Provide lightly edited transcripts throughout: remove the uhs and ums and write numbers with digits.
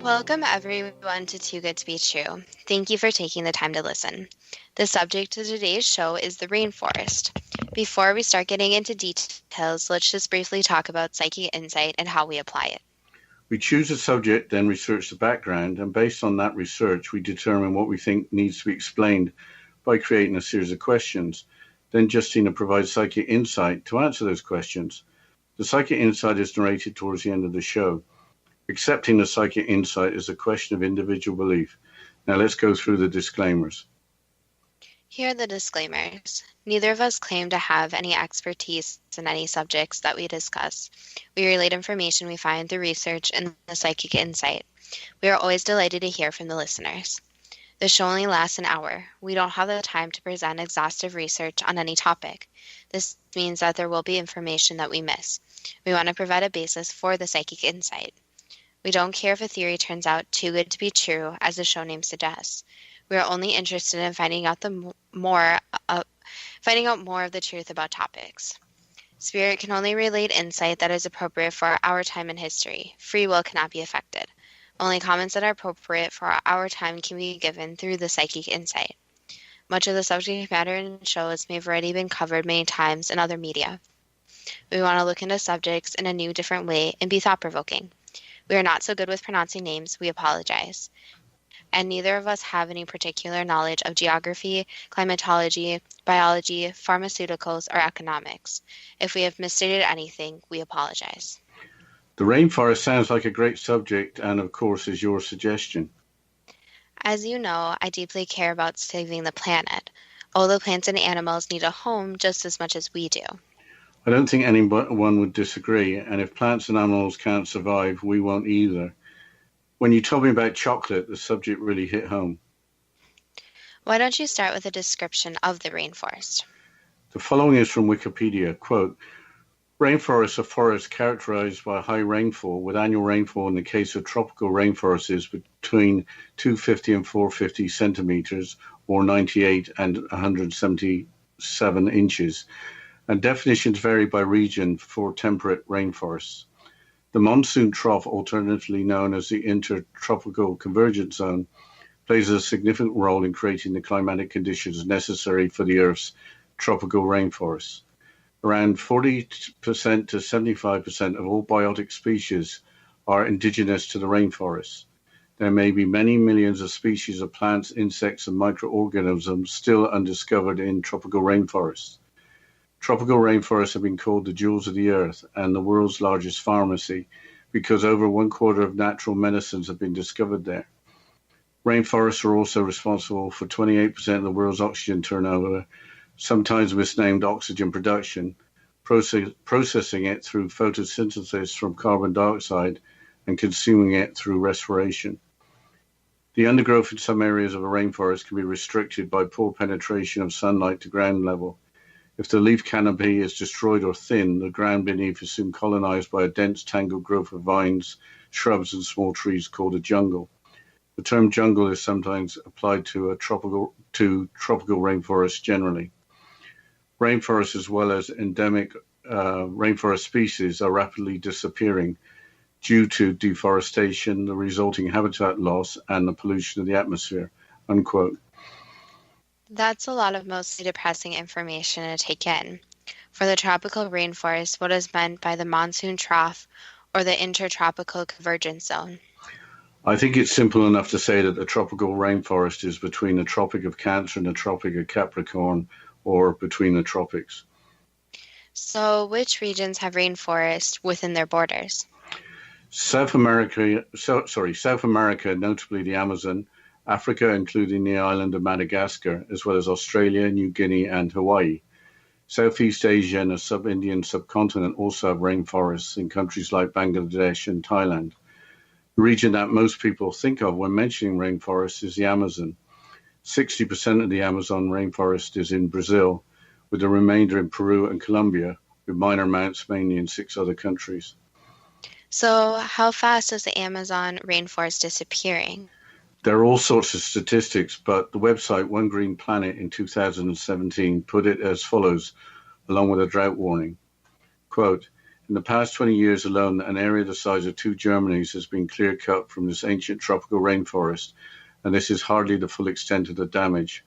Welcome everyone to Too Good to Be True. Thank you for taking the time to listen. The subject of today's show is the rainforest. Before we start getting into details, let's just briefly talk about psychic insight and how we apply it. We choose a subject, then research the background, and based on that research, we determine what we think needs to be explained by creating a series of questions. Then Justina provides psychic insight to answer those questions. The psychic insight is narrated towards the end of the show. Accepting the psychic insight is a question of individual belief. Now let's go through the disclaimers. Here are the disclaimers. Neither of us claim to have any expertise in any subjects that we discuss. We relate information we find through research and the psychic insight. We are always delighted to hear from the listeners. The show only lasts an hour. We don't have the time to present exhaustive research on any topic. This means that there will be information that we miss. We want to provide a basis for the psychic insight. We don't care if a theory turns out too good to be true, as the show name suggests. We are only interested in finding out more of the truth about topics. Spirit can only relate insight that is appropriate for our time in history. Free will cannot be affected. Only comments that are appropriate for our time can be given through the psychic insight. Much of the subject matter in shows may have already been covered many times in other media. We want to look into subjects in a new, different way and be thought-provoking. We are not so good with pronouncing names, we apologize. And neither of us have any particular knowledge of geography, climatology, biology, pharmaceuticals, or economics. If we have misstated anything, we apologize. The rainforest sounds like a great subject and, of course, is your suggestion. As you know, I deeply care about saving the planet. All the plants and animals need a home just as much as we do. I don't think anyone would disagree, and if plants and animals can't survive, we won't either. When you told me about chocolate, the subject really hit home. Why don't you start with a description of the rainforest? The following is from Wikipedia, quote, rainforests are forests characterized by high rainfall, with annual rainfall in the case of tropical rainforests is between 250 and 450 centimetres, or 98 and 177 inches. And definitions vary by region for temperate rainforests. The monsoon trough, alternatively known as the intertropical convergence zone, plays a significant role in creating the climatic conditions necessary for the Earth's tropical rainforests. Around 40% to 75% of all biotic species are indigenous to the rainforests. There may be many millions of species of plants, insects, and microorganisms still undiscovered in tropical rainforests. Tropical rainforests have been called the jewels of the earth and the world's largest pharmacy because over 1/4 of natural medicines have been discovered there. Rainforests are also responsible for 28% of the world's oxygen turnover, sometimes misnamed oxygen production, processing it through photosynthesis from carbon dioxide and consuming it through respiration. The undergrowth in some areas of a rainforest can be restricted by poor penetration of sunlight to ground level. If the leaf canopy is destroyed or thinned, the ground beneath is soon colonized by a dense tangled growth of vines, shrubs, and small trees called a jungle. The term jungle is sometimes applied to tropical rainforests generally. Rainforests, as well as endemic rainforest species, are rapidly disappearing due to deforestation, the resulting habitat loss, and the pollution of the atmosphere, unquote. That's a lot of mostly depressing information to take in. For the tropical rainforest, what is meant by the monsoon trough or the intertropical convergence zone? I think it's simple enough to say that the tropical rainforest is between the Tropic of Cancer and the Tropic of Capricorn, or between the tropics. So which regions have rainforests within their borders? South America, notably the Amazon, Africa, including the island of Madagascar, as well as Australia, New Guinea, and Hawaii. Southeast Asia and the sub-Indian subcontinent also have rainforests in countries like Bangladesh and Thailand. The region that most people think of when mentioning rainforests is the Amazon. 60% of the Amazon rainforest is in Brazil, with the remainder in Peru and Colombia, with minor amounts mainly in 6 other countries. So how fast is the Amazon rainforest disappearing? There are all sorts of statistics, but the website One Green Planet in 2017 put it as follows, along with a drought warning. Quote, In the past 20 years alone, an area the size of two Germanys has been clear-cut from this ancient tropical rainforest, and this is hardly the full extent of the damage.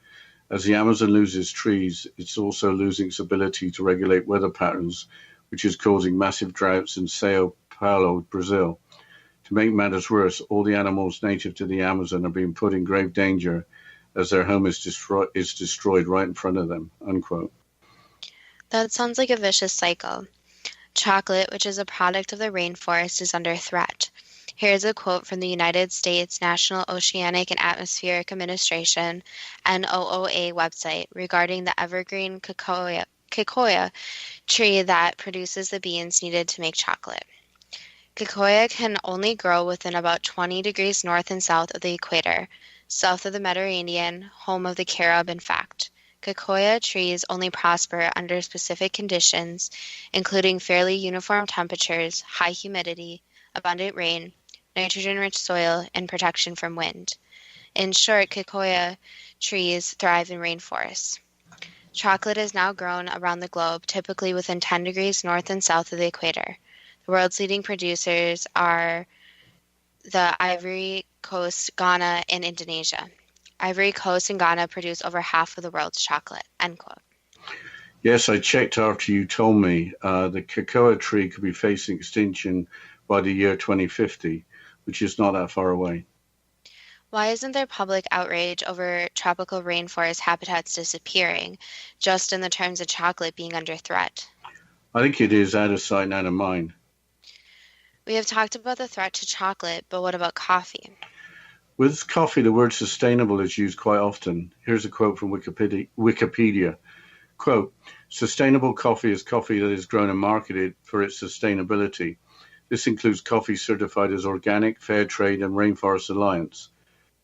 As the Amazon loses trees, it's also losing its ability to regulate weather patterns, which is causing massive droughts in Sao Paulo, Brazil. To make matters worse, all the animals native to the Amazon are being put in grave danger as their home is destroyed right in front of them, unquote. That sounds like a vicious cycle. Chocolate, which is a product of the rainforest, is under threat. Here's a quote from the United States National Oceanic and Atmospheric Administration, NOOA website regarding the evergreen kikoya tree that produces the beans needed to make chocolate. Kikoya can only grow within about 20 degrees north and south of the equator, south of the Mediterranean, home of the carob in fact. Kikoya trees only prosper under specific conditions, including fairly uniform temperatures, high humidity, abundant rain, nitrogen-rich soil, and protection from wind. In short, kikoya trees thrive in rainforests. Chocolate is now grown around the globe, typically within 10 degrees north and south of the equator. The world's leading producers are the Ivory Coast, Ghana, and Indonesia. Ivory Coast and Ghana produce over half of the world's chocolate, end quote. Yes, I checked after you told me the cocoa tree could be facing extinction by the year 2050, which is not that far away. Why isn't there public outrage over tropical rainforest habitats disappearing, just in the terms of chocolate being under threat? I think it is out of sight and out of mind. We have talked about the threat to chocolate, but what about coffee? With coffee, the word sustainable is used quite often. Here's a quote from Wikipedia. Quote, sustainable coffee is coffee that is grown and marketed for its sustainability. This includes coffee certified as organic, fair trade, and Rainforest Alliance.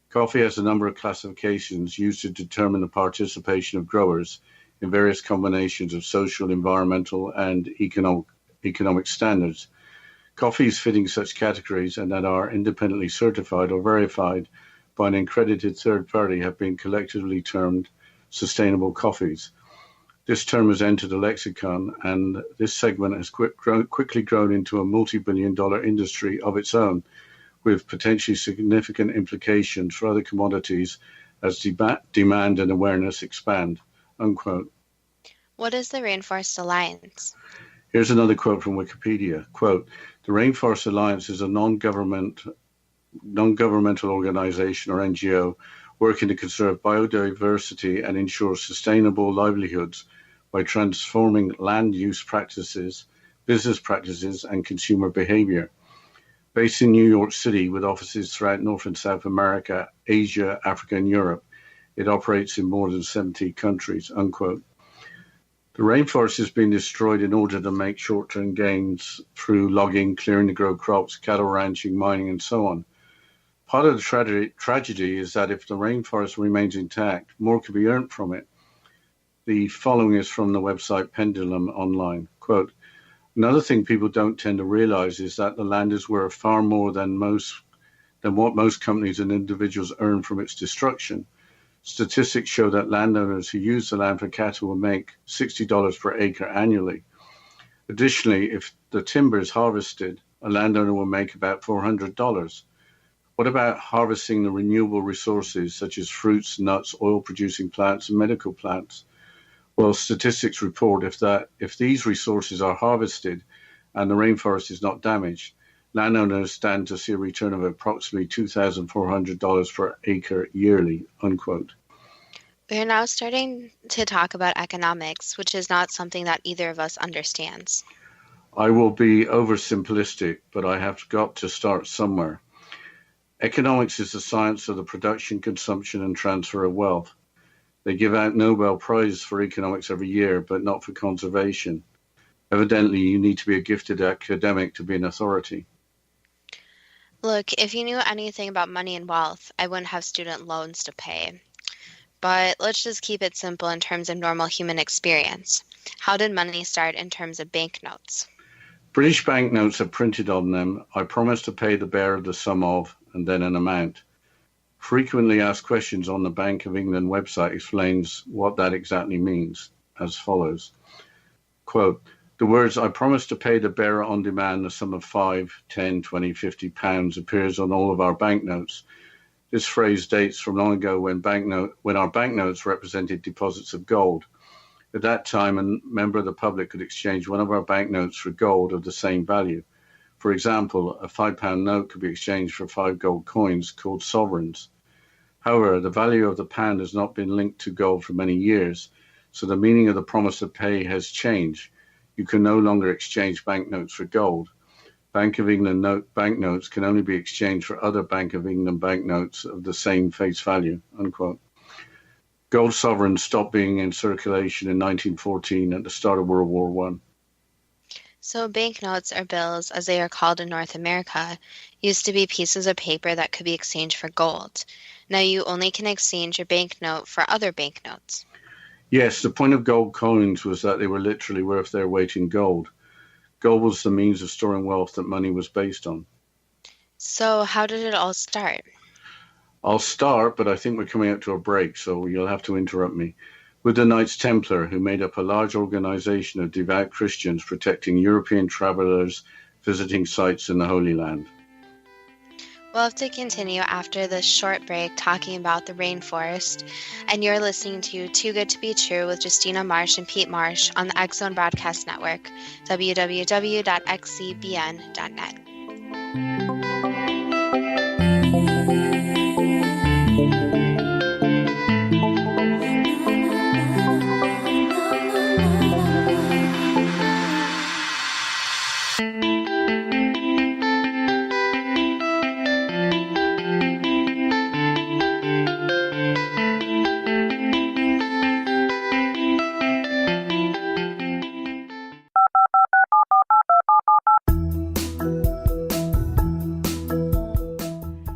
Coffee has a number of classifications used to determine the participation of growers in various combinations of social, environmental, and economic standards. Coffees fitting such categories and that are independently certified or verified by an accredited third party have been collectively termed sustainable coffees. This term has entered the lexicon, and this segment has quickly grown into a multi-billion-dollar industry of its own, with potentially significant implications for other commodities as demand and awareness expand, unquote. What is the Rainforest Alliance? Here's another quote from Wikipedia. Quote, the Rainforest Alliance is a non-governmental organization or NGO working to conserve biodiversity and ensure sustainable livelihoods by transforming land use practices, business practices, and consumer behavior. Based in New York City with offices throughout North and South America, Asia, Africa, and Europe, it operates in more than 70 countries, unquote. The rainforest has been destroyed in order to make short-term gains through logging, clearing to grow crops, cattle ranching, mining, and so on. Part of the tragedy is that if the rainforest remains intact, more could be earned from it. The following is from the website Pendulum Online. Quote, another thing people don't tend to realize is that the land is worth far more than what most companies and individuals earn from its destruction. Statistics show that landowners who use the land for cattle will make $60 per acre annually. Additionally, if the timber is harvested, a landowner will make about $400. What about harvesting the renewable resources such as fruits, nuts, oil-producing plants, and medical plants? Well, statistics report if these resources are harvested and the rainforest is not damaged, landowners stand to see a return of approximately $2,400 per acre yearly, unquote. We are now starting to talk about economics, which is not something that either of us understands. I will be oversimplistic, but I have got to start somewhere. Economics is the science of the production, consumption, and transfer of wealth. They give out Nobel Prize for economics every year, but not for conservation. Evidently, you need to be a gifted academic to be an authority. Look, if you knew anything about money and wealth, I wouldn't have student loans to pay. But let's just keep it simple in terms of normal human experience. How did money start in terms of banknotes? British banknotes have printed on them, I promise to pay the bearer the sum of, and then an amount. Frequently asked questions on the Bank of England website explains what that exactly means, as follows. Quote, The words, "I promise to pay the bearer on demand the sum of 5, 10, 20, 50 pounds" appears on all of our banknotes. This phrase dates from long ago when our banknotes represented deposits of gold. At that time, a member of the public could exchange one of our banknotes for gold of the same value. For example, a £5 note could be exchanged for 5 gold coins called sovereigns. However, the value of the pound has not been linked to gold for many years, so the meaning of the promise to pay has changed. You can no longer exchange banknotes for gold. Bank of England banknotes can only be exchanged for other Bank of England banknotes of the same face value, unquote. Gold sovereigns stopped being in circulation in 1914 at the start of World War I. So banknotes, or bills, as they are called in North America, used to be pieces of paper that could be exchanged for gold. Now you only can exchange your banknote for other banknotes. Yes, the point of gold coins was that they were literally worth their weight in gold. Gold was the means of storing wealth that money was based on. So how did it all start? I'll start, but I think we're coming up to a break, so you'll have to interrupt me. With the Knights Templar, who made up a large organization of devout Christians protecting European travelers visiting sites in the Holy Land. We'll have to continue after this short break talking about the rainforest, and you're listening to Too Good to Be True with Justina Marsh and Pete Marsh on the X-Zone Broadcast Network, www.xcbn.net.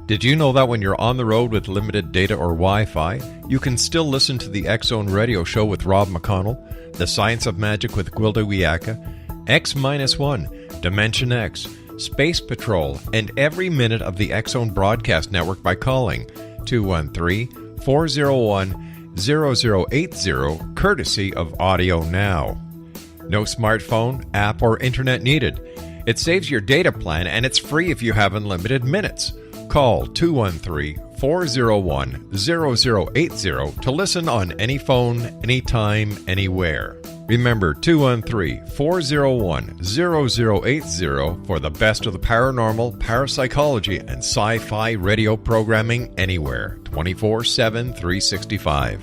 Did you know that when you're on the road with limited data or Wi-Fi, you can still listen to the X-Zone Radio Show with Rob McConnell, The Science of Magic with Gwilda Wiyaka, X-1, Dimension X, Space Patrol, and every minute of the X-Zone Broadcast Network by calling 213-401-0080, courtesy of Audio Now. No smartphone, app, or internet needed. It saves your data plan, and it's free if you have unlimited minutes. Call 213-401-0080 to listen on any phone, anytime, anywhere. Remember 213-401-0080 for the best of the paranormal, parapsychology, and sci-fi radio programming anywhere, 24/7, 365.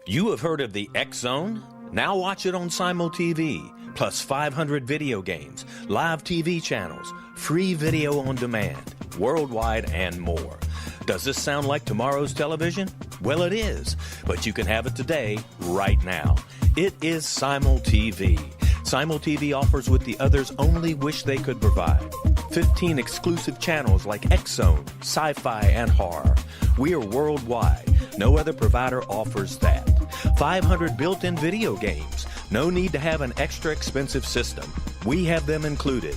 You have heard of the X-Zone? Now watch it on Simul TV. Plus 500 video games, live TV channels, free video on demand, worldwide, and more. Does this sound like tomorrow's television? Well, it is, but you can have it today, right now. It is Simul TV. Simul TV offers what the others only wish they could provide. 15 exclusive channels like X-Zone, Sci-Fi, and Horror. We are worldwide. No other provider offers that. 500 built-in video games. No need to have an extra expensive system. We have them included.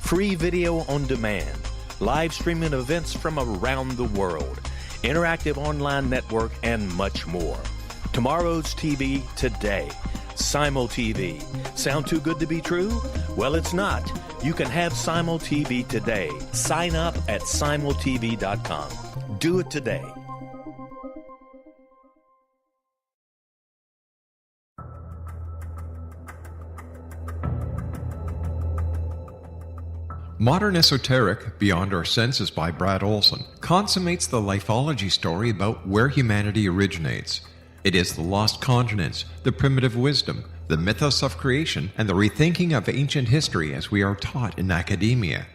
Free video on demand. Live streaming events from around the world. Interactive online network, and much more. Tomorrow's TV today. Simul TV. Sound too good to be true? Well, it's not. You can have Simul TV today. Sign up at simultv.com. Do it today. Modern Esoteric, Beyond Our Senses by Brad Olson, consummates the lifology story about where humanity originates. It is the lost continents, the primitive wisdom, the mythos of creation, and the rethinking of ancient history as we are taught in academia.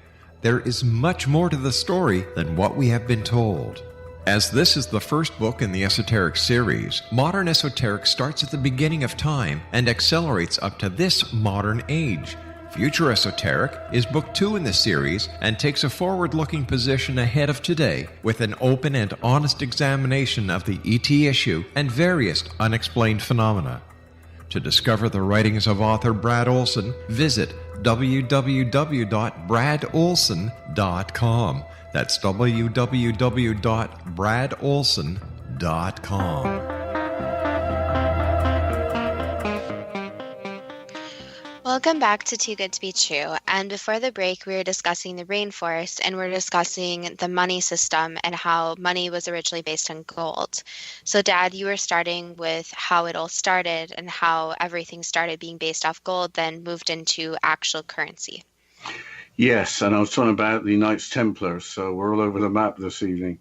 There is much more to the story than what we have been told. As this is the first book in the Esoteric series, Modern Esoteric starts at the beginning of time and accelerates up to this modern age. Future Esoteric is book 2 in the series and takes a forward-looking position ahead of today with an open and honest examination of the ET issue and various unexplained phenomena. To discover the writings of author Brad Olson, visit www.bradolson.com. That's www.bradolson.com. Welcome back to Too Good to Be True. And before the break, we were discussing the rainforest and we're discussing the money system and how money was originally based on gold. So, Dad, you were starting with how it all started and how everything started being based off gold, then moved into actual currency. Yes, and I was talking about the Knights Templar, so we're all over the map this evening.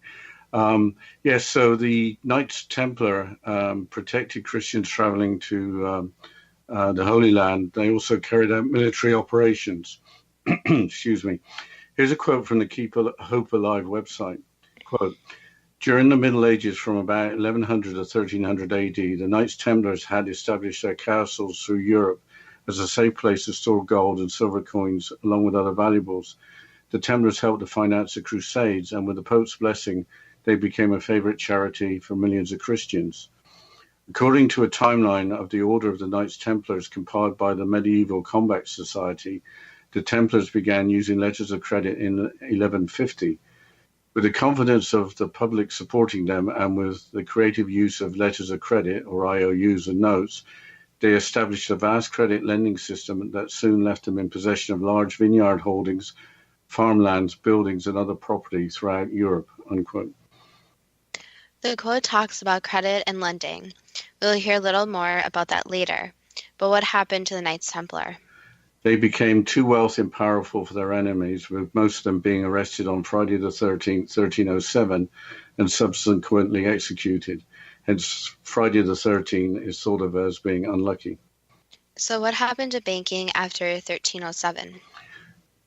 Yes, so the Knights Templar protected Christians traveling to the Holy Land. They also carried out military operations. Excuse me. Here's a quote from the Keep Hope Alive website. Quote, during the Middle Ages from about 1100 to 1300 AD, the Knights Templars had established their castles through Europe as a safe place to store gold and silver coins along with other valuables. The Templars helped to finance the Crusades, and with the Pope's blessing, they became a favorite charity for millions of Christians. According to a timeline of the Order of the Knights Templars compiled by the Medieval Combat Society, the Templars began using letters of credit in 1150. With the confidence of the public supporting them and with the creative use of letters of credit, or IOUs and notes, they established a vast credit lending system that soon left them in possession of large vineyard holdings, farmlands, buildings, and other property throughout Europe, unquote. The quote talks about credit and lending. We'll hear a little more about that later. But what happened to the Knights Templar? They became too wealthy and powerful for their enemies, with most of them being arrested on Friday the 13th, 1307, and subsequently executed. Hence, Friday the 13th is thought of as being unlucky. So what happened to banking after 1307?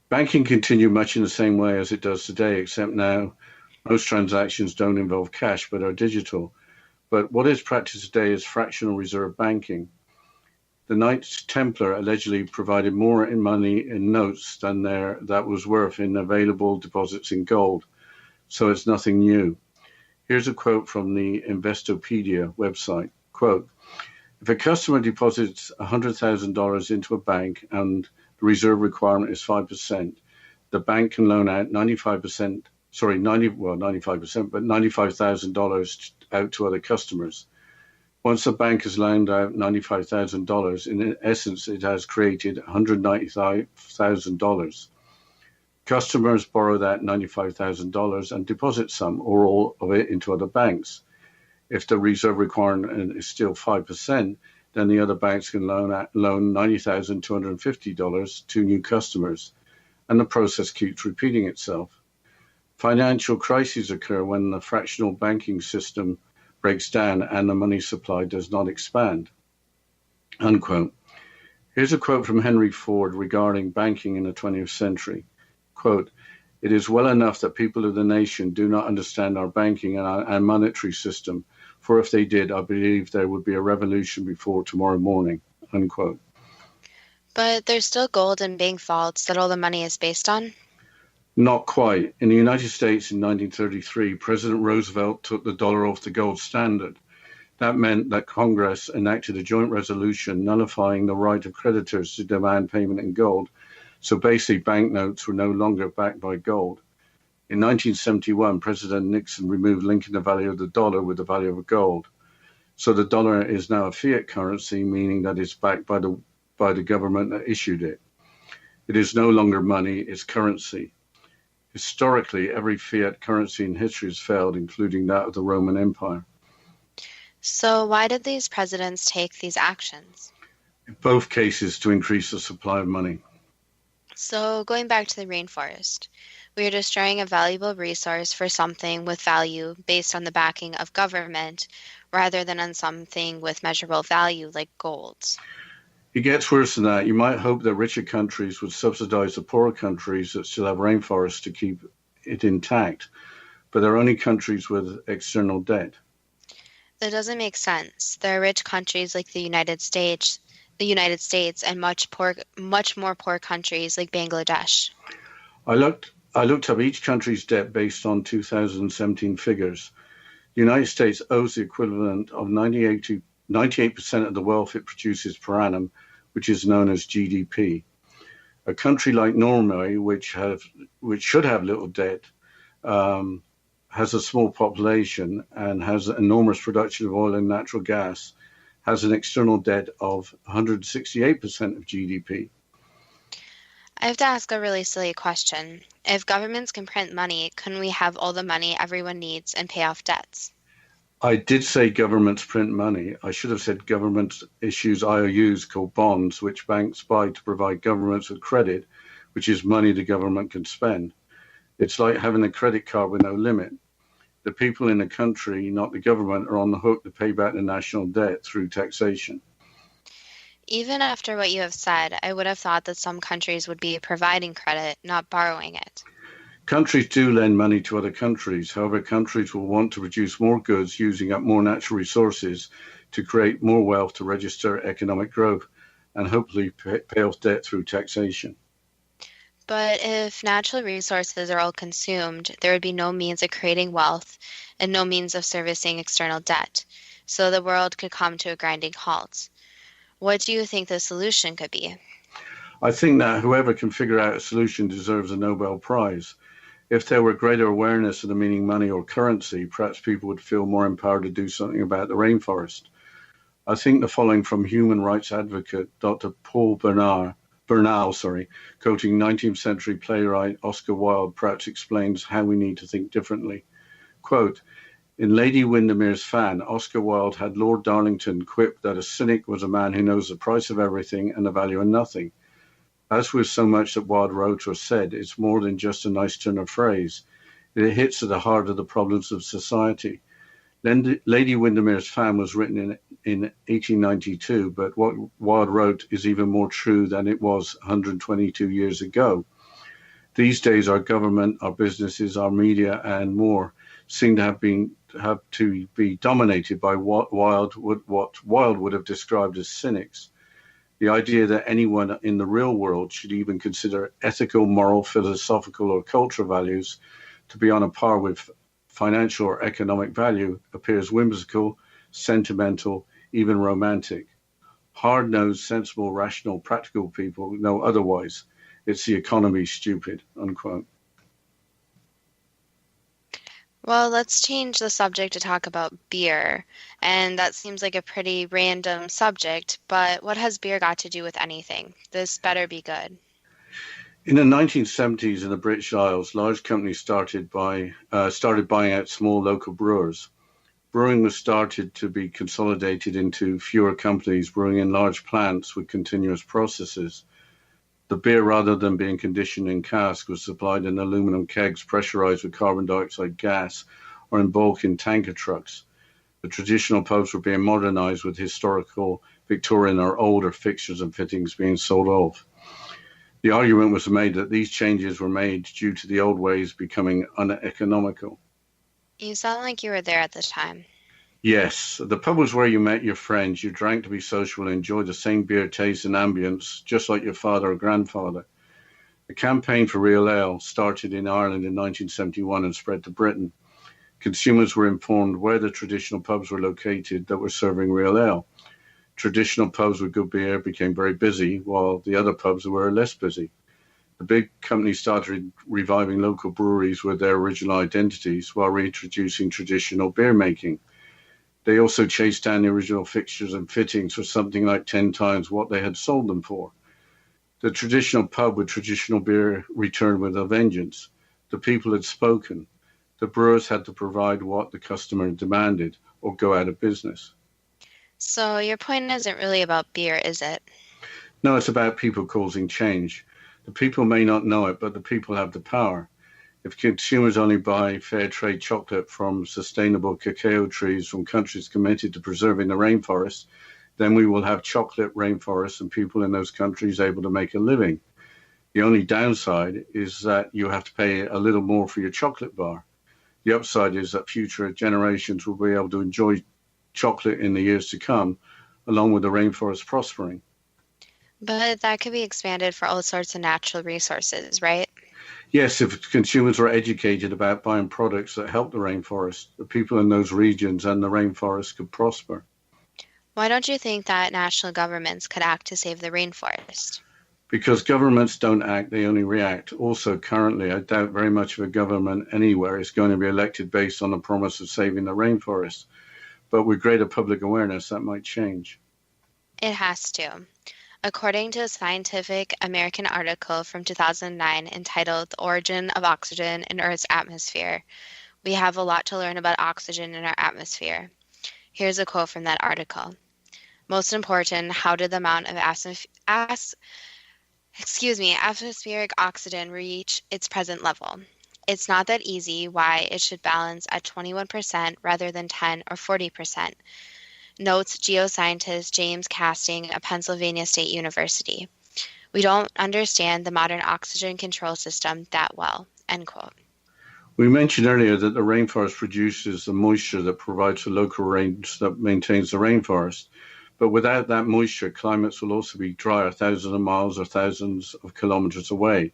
Banking continued much in the same way as it does today, except now most transactions don't involve cash but are digital. But what is practiced today is fractional reserve banking. The Knights Templar allegedly provided more in money in notes than that was worth in available deposits in gold. So it's nothing new. Here's a quote from the Investopedia website. Quote, if a customer deposits $100,000 into a bank and the reserve requirement is 5%, the bank can loan out $95,000 out to other customers. Once the bank has loaned out $95,000, in essence, it has created $195,000. Customers borrow that $95,000 and deposit some or all of it into other banks. If the reserve requirement is still 5%, then the other banks can loan $90,250 to new customers, and the process keeps repeating itself. Financial crises occur when the fractional banking system breaks down and the money supply does not expand. Unquote. Here's a quote from Henry Ford regarding banking in the 20th century. Quote, it is well enough that people of the nation do not understand our banking and monetary system, for if they did, I believe there would be a revolution before tomorrow morning. Unquote. But there's still gold in bank vaults that all the money is based on? Not quite. In the United States in 1933, President Roosevelt took the dollar off the gold standard. That meant that Congress enacted a joint resolution nullifying the right of creditors to demand payment in gold. So basically, banknotes were no longer backed by gold. In 1971, President Nixon removed linking the value of the dollar with the value of gold. So the dollar is now a fiat currency, meaning that it's backed by the government that issued it. It is no longer money, it's currency. Historically, every fiat currency in history has failed, including that of the Roman Empire. So why did these presidents take these actions? In both cases, to increase the supply of money. So going back to the rainforest, we are destroying a valuable resource for something with value based on the backing of government rather than on something with measurable value like gold. It gets worse than that. You might hope that richer countries would subsidize the poorer countries that still have rainforests to keep it intact, but they're only countries with external debt. That doesn't make sense. There are rich countries like the United States, and much more poor countries like Bangladesh. I looked up each country's debt based on 2017 figures. The United States owes the equivalent of 98% of the wealth it produces per annum, which is known as GDP. A country like Norway, which should have little debt, has a small population and has enormous production of oil and natural gas, has an external debt of 168% of GDP. I have to ask a really silly question. If governments can print money, couldn't we have all the money everyone needs and pay off debts? I did say governments print money. I should have said governments issues IOUs called bonds, which banks buy to provide governments with credit, which is money the government can spend. It's like having a credit card with no limit. The people in the country, not the government, are on the hook to pay back the national debt through taxation. Even after what you have said, I would have thought that some countries would be providing credit, not borrowing it. Countries do lend money to other countries. However, countries will want to produce more goods using up more natural resources to create more wealth to register economic growth and hopefully pay off debt through taxation. But if natural resources are all consumed, there would be no means of creating wealth and no means of servicing external debt, so the world could come to a grinding halt. What do you think the solution could be? I think that whoever can figure out a solution deserves a Nobel Prize. If there were greater awareness of the meaning money or currency, perhaps people would feel more empowered to do something about the rainforest. I think the following from human rights advocate Dr. Paul Bernal, quoting 19th century playwright Oscar Wilde, perhaps explains how we need to think differently. Quote, in Lady Windermere's Fan, Oscar Wilde had Lord Darlington quip that a cynic was a man who knows the price of everything and the value of nothing. As with so much that Wilde wrote or said, it's more than just a nice turn of phrase. It hits at the heart of the problems of society. Lady Windermere's Fan was written in 1892, but what Wilde wrote is even more true than it was 122 years ago. These days, our government, our businesses, our media, and more seem to have to be dominated by what Wilde would have described as cynics. The idea that anyone in the real world should even consider ethical, moral, philosophical, or cultural values to be on a par with financial or economic value appears whimsical, sentimental, even romantic. Hard-nosed, sensible, rational, practical people know otherwise. It's the economy, stupid, unquote. Well, let's change the subject to talk about beer. And that seems like a pretty random subject, but what has beer got to do with anything? This better be good. In the 1970s in the British Isles, large companies started buying out small local brewers. Brewing was started to be consolidated into fewer companies brewing in large plants with continuous processes. The beer, rather than being conditioned in cask, was supplied in aluminum kegs pressurized with carbon dioxide gas or in bulk in tanker trucks. The traditional pubs were being modernized with historical Victorian or older fixtures and fittings being sold off. The argument was made that these changes were made due to the old ways becoming uneconomical. You sound like you were there at the time. Yes, the pub was where you met your friends, you drank to be social and enjoyed the same beer taste and ambience, just like your father or grandfather. The campaign for real ale started in Ireland in 1971 and spread to Britain. Consumers were informed where the traditional pubs were located that were serving real ale. Traditional pubs with good beer became very busy, while the other pubs were less busy. The big companies started reviving local breweries with their original identities while reintroducing traditional beer making. They also chased down the original fixtures and fittings for something like 10 times what they had sold them for. The traditional pub with traditional beer returned with a vengeance. The people had spoken. The brewers had to provide what the customer demanded or go out of business. So your point isn't really about beer, is it? No, it's about people causing change. The people may not know it, but the people have the power. If consumers only buy fair trade chocolate from sustainable cacao trees from countries committed to preserving the rainforest, then we will have chocolate rainforests and people in those countries able to make a living. The only downside is that you have to pay a little more for your chocolate bar. The upside is that future generations will be able to enjoy chocolate in the years to come, along with the rainforest prospering. But that could be expanded for all sorts of natural resources, right? Yes, if consumers were educated about buying products that help the rainforest, the people in those regions and the rainforest could prosper. Why don't you think that national governments could act to save the rainforest? Because governments don't act, they only react. Also, currently, I doubt very much of a government anywhere is going to be elected based on the promise of saving the rainforest. But with greater public awareness, that might change. It has to. According to a Scientific American article from 2009 entitled The Origin of Oxygen in Earth's Atmosphere, we have a lot to learn about oxygen in our atmosphere. Here's a quote from that article. Most important, how did the amount of atmospheric oxygen reach its present level? It's not that easy why it should balance at 21% rather than 10 or 40%, notes geoscientist James Casting of Pennsylvania State University. We don't understand the modern oxygen control system that well, end quote. We mentioned earlier that the rainforest produces the moisture that provides the local range that maintains the rainforest. But without that moisture, climates will also be drier thousands of miles or thousands of kilometers away.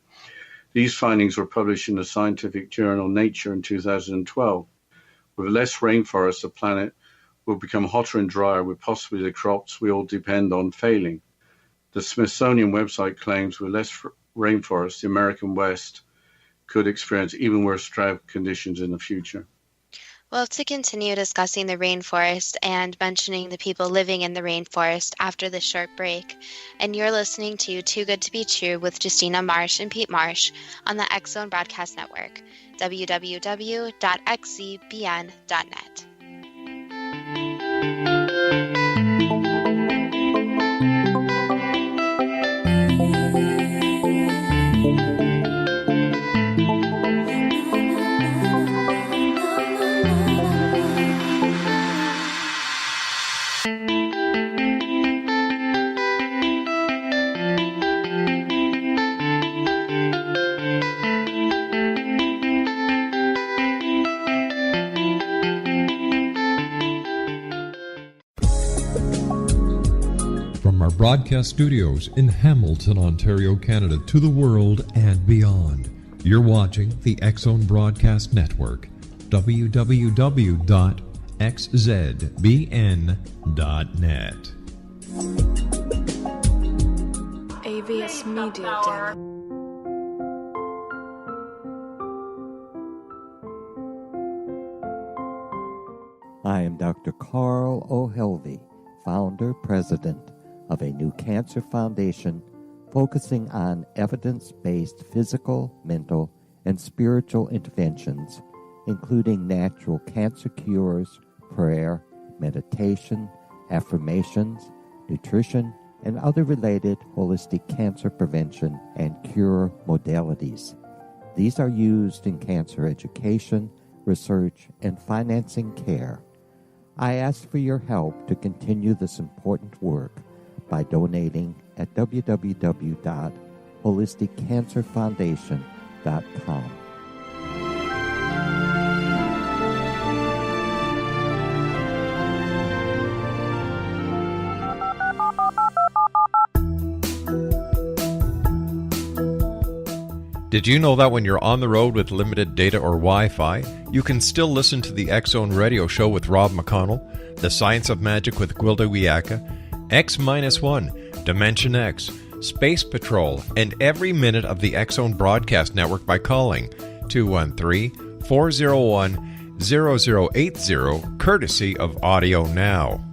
These findings were published in the scientific journal Nature in 2012. With less rainforest, the planet will become hotter and drier, with possibly the crops we all depend on failing. The Smithsonian website claims with less rainforest, the American West could experience even worse drought conditions in the future. Well, to continue discussing the rainforest and mentioning the people living in the rainforest after this short break, and you're listening to Too Good to Be True with Justina Marsh and Pete Marsh on the X-Zone Broadcast Network, www.xzbn.net. Broadcast studios in Hamilton, Ontario, Canada, to the world and beyond. You're watching the X-Zone Broadcast Network, www.xzbn.net. AVS Media Demo. I am Dr. Carl O'Helvey, founder, president of a new cancer foundation focusing on evidence-based physical, mental, and spiritual interventions, including natural cancer cures, prayer, meditation, affirmations, nutrition, and other related holistic cancer prevention and cure modalities. These are used in cancer education, research, and financing care. I ask for your help to continue this important work by donating at www.holisticcancerfoundation.com. Did you know that when you're on the road with limited data or Wi-Fi, you can still listen to the X-Zone Radio Show with Rob McConnell, The Science of Magic with Gwilda Wiyaka, X-1, Dimension X, Space Patrol, and every minute of the X-Zone Broadcast Network by calling 213-401-0080, courtesy of Audio Now.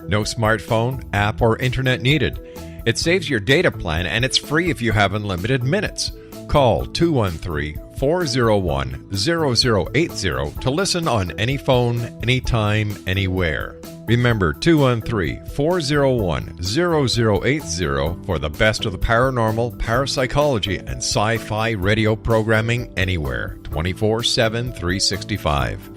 No smartphone, app, or internet needed. It saves your data plan and it's free if you have unlimited minutes. Call 213-401-0080 to listen on any phone, anytime, anywhere. Remember 213-401-0080 for the best of the paranormal, parapsychology, and sci-fi radio programming anywhere, 24/7, 365.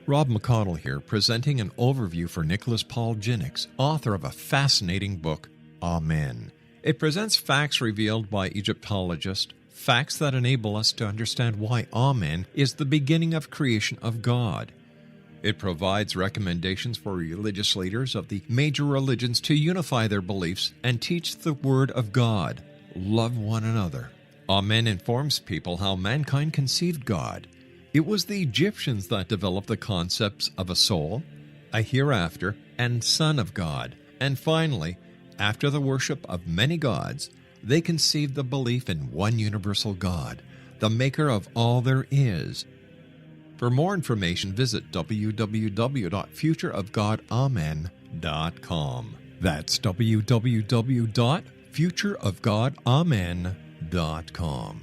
Rob McConnell here, presenting an overview for Nicholas Paul Jennings, author of a fascinating book, Amen. It presents facts revealed by Egyptologists, facts that enable us to understand why Amen is the beginning of creation of God. It provides recommendations for religious leaders of the major religions to unify their beliefs and teach the Word of God. Love one another. Amen informs people how mankind conceived God. It was the Egyptians that developed the concepts of a soul, a hereafter, and Son of God. And finally, after the worship of many gods, they conceived the belief in one universal God, the maker of all there is. For more information, visit www.futureofgodamen.com. That's www.futureofgodamen.com.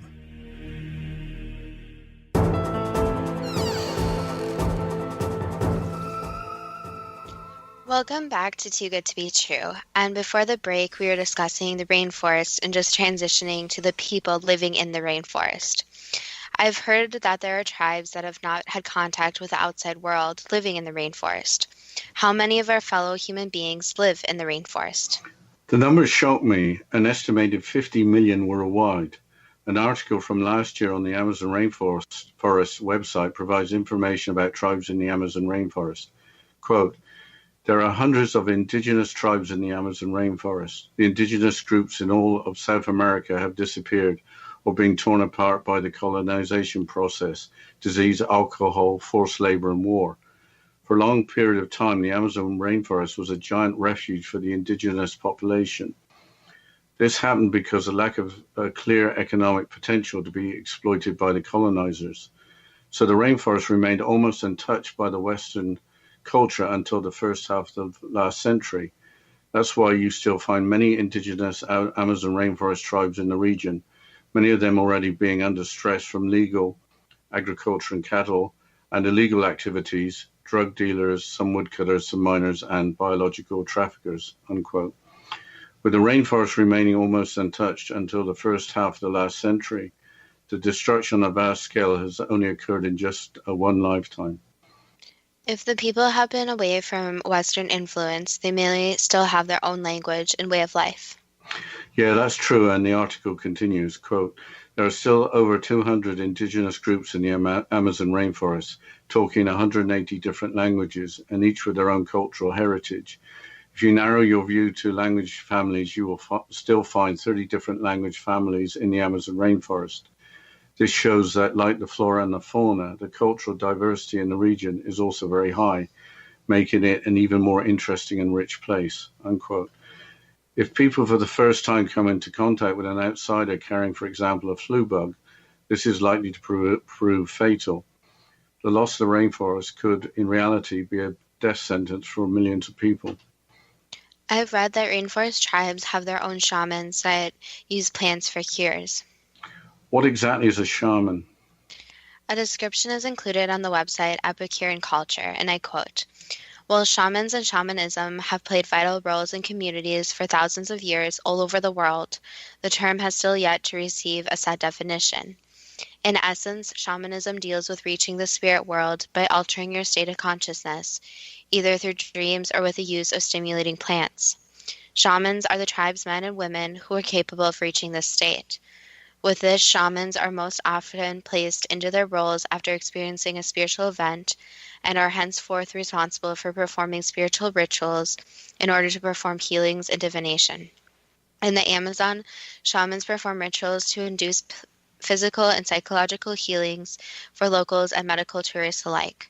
Welcome back to Too Good to Be True. And before the break, we were discussing the rainforest and just transitioning to the people living in the rainforest. I've heard that there are tribes that have not had contact with the outside world living in the rainforest. How many of our fellow human beings live in the rainforest? The numbers shock me, an estimated 50 million worldwide. An article from last year on the Amazon Rainforest website provides information about tribes in the Amazon rainforest. Quote, there are hundreds of indigenous tribes in the Amazon rainforest. The indigenous groups in all of South America have disappeared or been torn apart by the colonization process, disease, alcohol, forced labor, and war. For a long period of time, the Amazon rainforest was a giant refuge for the indigenous population. This happened because of lack of a clear economic potential to be exploited by the colonizers. So the rainforest remained almost untouched by the Western culture until the first half of the last century. That's why you still find many indigenous Amazon rainforest tribes in the region, many of them already being under stress from legal agriculture and cattle and illegal activities, drug dealers, some woodcutters, some miners, and biological traffickers, unquote. With the rainforest remaining almost untouched until the first half of the last century, the destruction on a vast scale has only occurred in just one lifetime. If the people have been away from Western influence, they may still have their own language and way of life. Yeah, that's true, and the article continues, quote, there are still over 200 indigenous groups in the Amazon rainforest, talking 180 different languages, and each with their own cultural heritage. If you narrow your view to language families, you will still find 30 different language families in the Amazon rainforest. This shows that, like the flora and the fauna, the cultural diversity in the region is also very high, making it an even more interesting and rich place, unquote. If people for the first time come into contact with an outsider carrying, for example, a flu bug, this is likely to prove fatal. The loss of the rainforest could, in reality, be a death sentence for millions of people. I've read that rainforest tribes have their own shamans that use plants for cures. What exactly is a shaman? A description is included on the website Epicurean Culture, and I quote, while shamans and shamanism have played vital roles in communities for thousands of years all over the world, the term has still yet to receive a set definition. In essence, shamanism deals with reaching the spirit world by altering your state of consciousness, either through dreams or with the use of stimulating plants. Shamans are the tribe's men and women who are capable of reaching this state. With this, shamans are most often placed into their roles after experiencing a spiritual event and are henceforth responsible for performing spiritual rituals in order to perform healings and divination. In the Amazon, shamans perform rituals to induce physical and psychological healings for locals and medical tourists alike.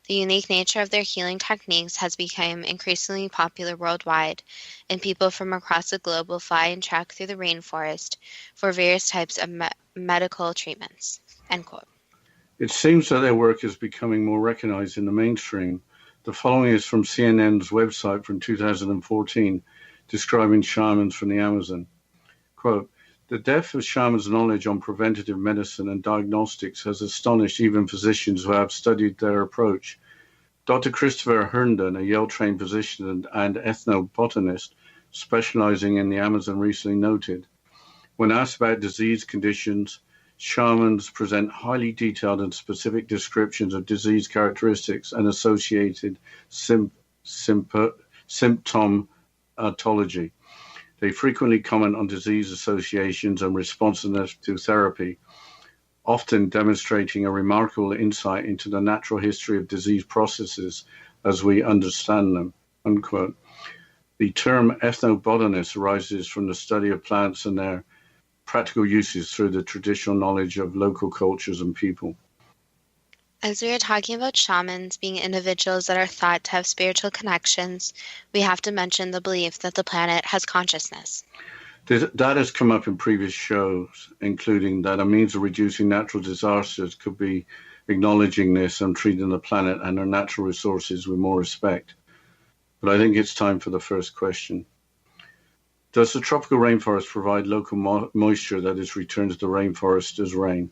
The unique nature of their healing techniques has become increasingly popular worldwide, and people from across the globe will fly and trek through the rainforest for various types of medical treatments. End quote. It seems that their work is becoming more recognized in the mainstream. The following is from CNN's website from 2014, describing shamans from the Amazon. Quote, the depth of shamans' knowledge on preventative medicine and diagnostics has astonished even physicians who have studied their approach. Dr. Christopher Herndon, a Yale-trained physician and ethnobotanist specializing in the Amazon, recently noted, when asked about disease conditions, shamans present highly detailed and specific descriptions of disease characteristics and associated symptomatology. They frequently comment on disease associations and responsiveness to therapy, often demonstrating a remarkable insight into the natural history of disease processes as we understand them, unquote. The term ethnobotanist arises from the study of plants and their practical uses through the traditional knowledge of local cultures and people. As we are talking about shamans being individuals that are thought to have spiritual connections, we have to mention the belief that the planet has consciousness. That has come up in previous shows, including that a means of reducing natural disasters could be acknowledging this and treating the planet and our natural resources with more respect. But I think it's time for the first question. Does the tropical rainforest provide local moisture that is returned to the rainforest as rain?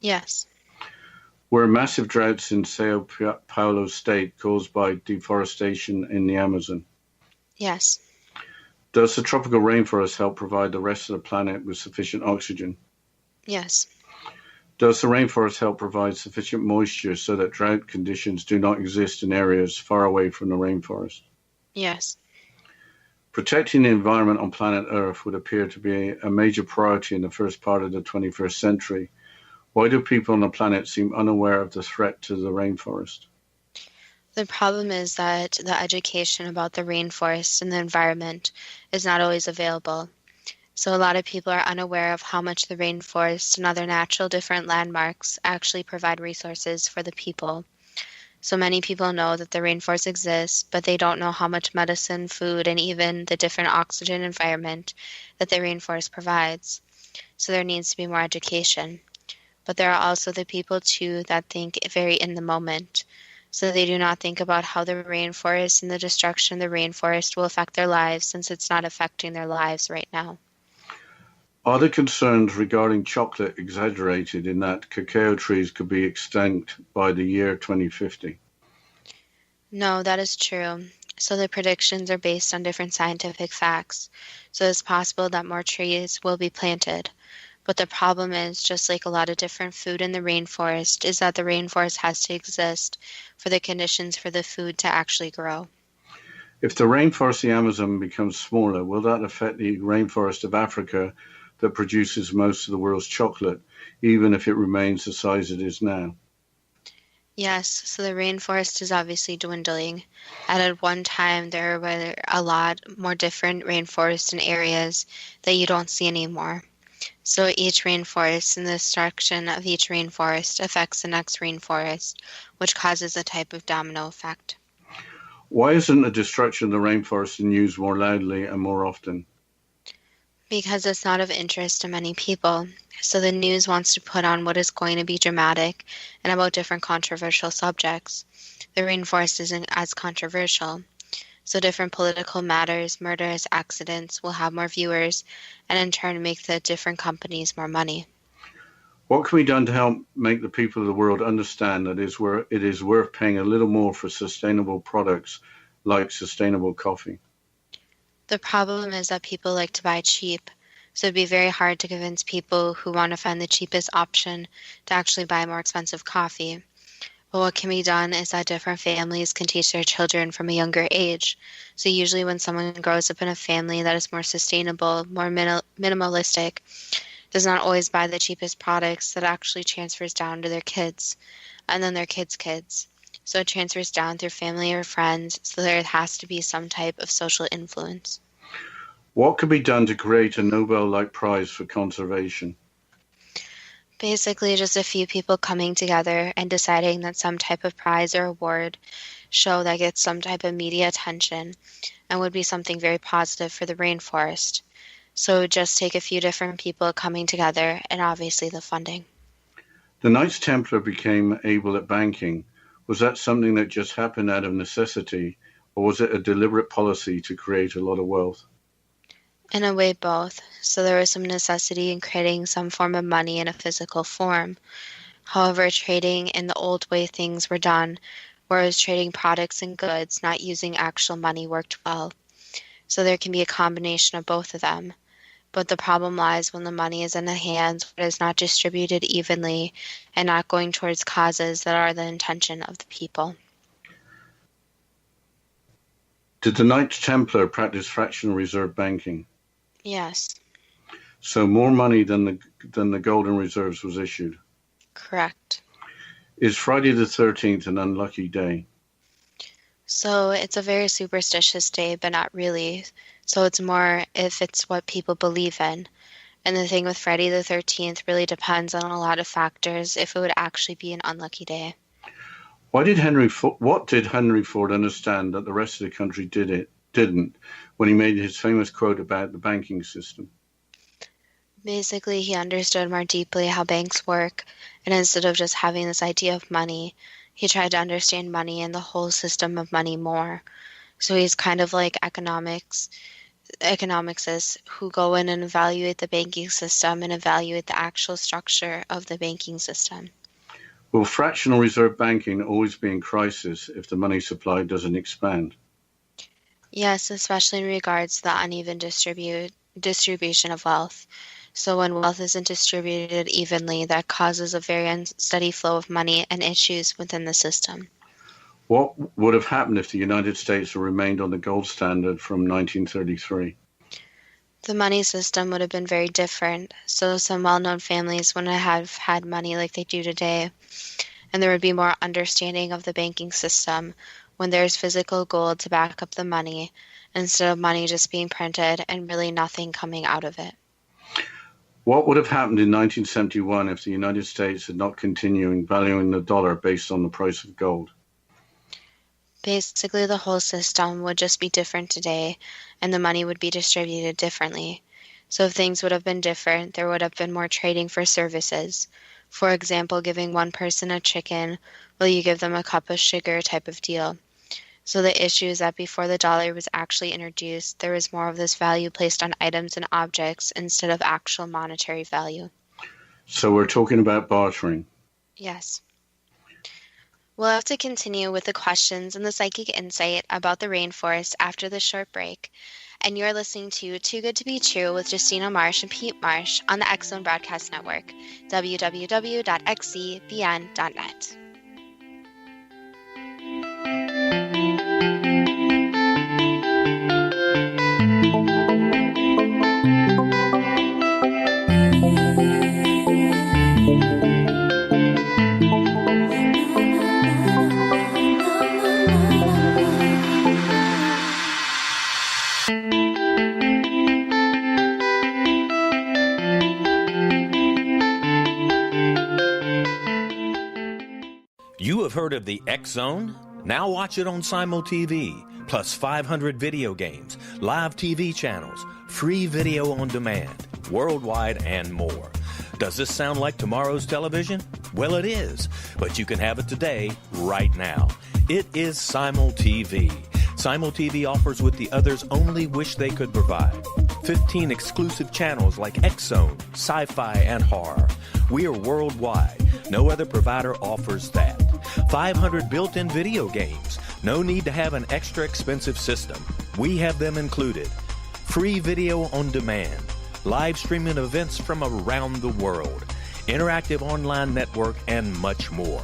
Yes. Were massive droughts in Sao Paulo state caused by deforestation in the Amazon? Yes. Does the tropical rainforest help provide the rest of the planet with sufficient oxygen? Yes. Does the rainforest help provide sufficient moisture so that drought conditions do not exist in areas far away from the rainforest? Yes. Protecting the environment on planet Earth would appear to be a major priority in the first part of the 21st century. Why do people on the planet seem unaware of the threat to the rainforest? The problem is that the education about the rainforest and the environment is not always available. So a lot of people are unaware of how much the rainforest and other natural different landmarks actually provide resources for the people. So many people know that the rainforest exists, but they don't know how much medicine, food, and even the different oxygen environment that the rainforest provides. So there needs to be more education. But there are also the people too that think very in the moment. So they do not think about how the rainforest and the destruction of the rainforest will affect their lives, since it's not affecting their lives right now. Are the concerns regarding chocolate exaggerated in that cacao trees could be extinct by the year 2050? No, that is true. So the predictions are based on different scientific facts. So it's possible that more trees will be planted. But the problem is, just like a lot of different food in the rainforest, is that the rainforest has to exist for the conditions for the food to actually grow. If the rainforest of the Amazon becomes smaller, will that affect the rainforest of Africa that produces most of the world's chocolate, even if it remains the size it is now? Yes, so the rainforest is obviously dwindling. And at one time, there were a lot more different rainforests and areas that you don't see anymore. So each rainforest and the destruction of each rainforest affects the next rainforest, which causes a type of domino effect. Why isn't the destruction of the rainforest in news more loudly and more often? Because it's not of interest to many people. So the news wants to put on what is going to be dramatic and about different controversial subjects. The rainforest isn't as controversial. So different political matters, murders, accidents will have more viewers and in turn make the different companies more money. What can be done to help make the people of the world understand that it is worth paying a little more for sustainable products like sustainable coffee? The problem is that people like to buy cheap, so it'd be very hard to convince people who want to find the cheapest option to actually buy more expensive coffee. But what can be done is that different families can teach their children from a younger age. So usually when someone grows up in a family that is more sustainable, more minimalistic, does not always buy the cheapest products, that actually transfers down to their kids and then their kids' kids. So it transfers down through family or friends, so there has to be some type of social influence. What could be done to create a Nobel-like prize for conservation? Basically, just a few people coming together and deciding that some type of prize or award show that gets some type of media attention and would be something very positive for the rainforest. So it would just take a few different people coming together and obviously the funding. The Knights Templar became able at banking. Was that something that just happened out of necessity, or was it a deliberate policy to create a lot of wealth? In a way, both. So there was some necessity in creating some form of money in a physical form. However, trading in the old way things were done, whereas trading products and goods, not using actual money, worked well. So there can be a combination of both of them. But the problem lies when the money is in the hands, but is not distributed evenly and not going towards causes that are the intention of the people. Did the Knights Templar practice fractional reserve banking? Yes. So more money than the golden reserves was issued? Correct. Is Friday the 13th an unlucky day? So it's a very superstitious day, but not really. So it's more if it's what people believe in. And the thing with Friday the 13th really depends on a lot of factors if it would actually be an unlucky day. What did Henry Ford understand that the rest of the country didn't when he made his famous quote about the banking system? Basically, he understood more deeply how banks work, and instead of just having this idea of money, he tried to understand money and the whole system of money more. So he's kind of like economicists who go in and evaluate the banking system and evaluate the actual structure of the banking system. Will fractional reserve banking always be in crisis if the money supply doesn't expand? Yes, especially in regards to the uneven distribution of wealth. So when wealth isn't distributed evenly, that causes a very unsteady flow of money and issues within the system. What would have happened if the United States had remained on the gold standard from 1933? The money system would have been very different. So some well-known families wouldn't have had money like they do today. And there would be more understanding of the banking system when there's physical gold to back up the money, instead of money just being printed and really nothing coming out of it. What would have happened in 1971 if the United States had not continued valuing the dollar based on the price of gold? Basically, the whole system would just be different today, and the money would be distributed differently. So if things would have been different, there would have been more trading for services. For example, giving one person a chicken while you give them a cup of sugar type of deal. So the issue is that before the dollar was actually introduced, there was more of this value placed on items and objects instead of actual monetary value. So we're talking about bartering. Yes. We'll have to continue with the questions and the psychic insight about the rainforest after this short break. And you're listening to Too Good to Be True with Justina Marsh and Pete Marsh on the X Zone Broadcast Network, www.xzbn.net. You have heard of the X Zone? Now watch it on Simul TV, plus 500 video games, live TV channels, free video on demand, worldwide, and more. Does this sound like tomorrow's television? Well, it is, but you can have it today, right now. It is Simul TV. Simul TV offers what the others only wish they could provide. 15 exclusive channels like X Zone, Sci-Fi, and Horror. We are worldwide. No other provider offers that. 500 built-in video games. No need to have an extra expensive system. We have them included. Free video on demand. Live streaming events from around the world. Interactive online network, and much more.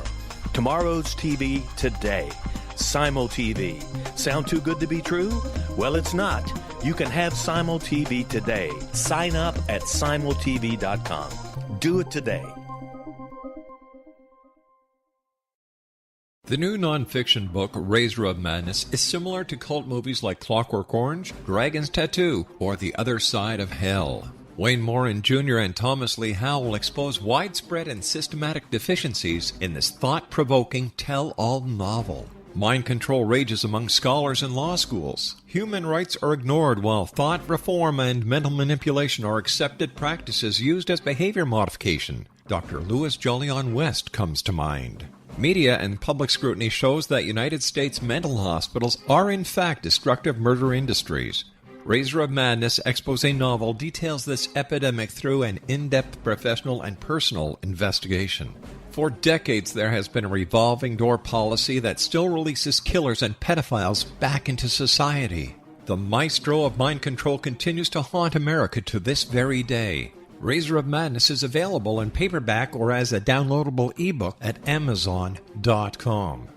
Tomorrow's TV today. Simul TV. Sound too good to be true? Well, it's not. You can have Simul TV today. Sign up at simultv.com. Do it today. The new nonfiction book, Razor of Madness, is similar to cult movies like Clockwork Orange, Dragon's Tattoo, or The Other Side of Hell. Wayne Morin Jr. and Thomas Lee Howe will expose widespread and systematic deficiencies in this thought-provoking tell-all novel. Mind control rages among scholars in law schools. Human rights are ignored while thought reform and mental manipulation are accepted practices used as behavior modification. Dr. Louis Jolyon West comes to mind. Media and public scrutiny shows that United States mental hospitals are in fact destructive murder industries. Razor of Madness expose novel details this epidemic through an in-depth professional and personal investigation. For decades, there has been a revolving door policy that still releases killers and pedophiles back into society. The maestro of mind control continues to haunt America to this very day. Razor of Madness is available in paperback or as a downloadable ebook at Amazon.com.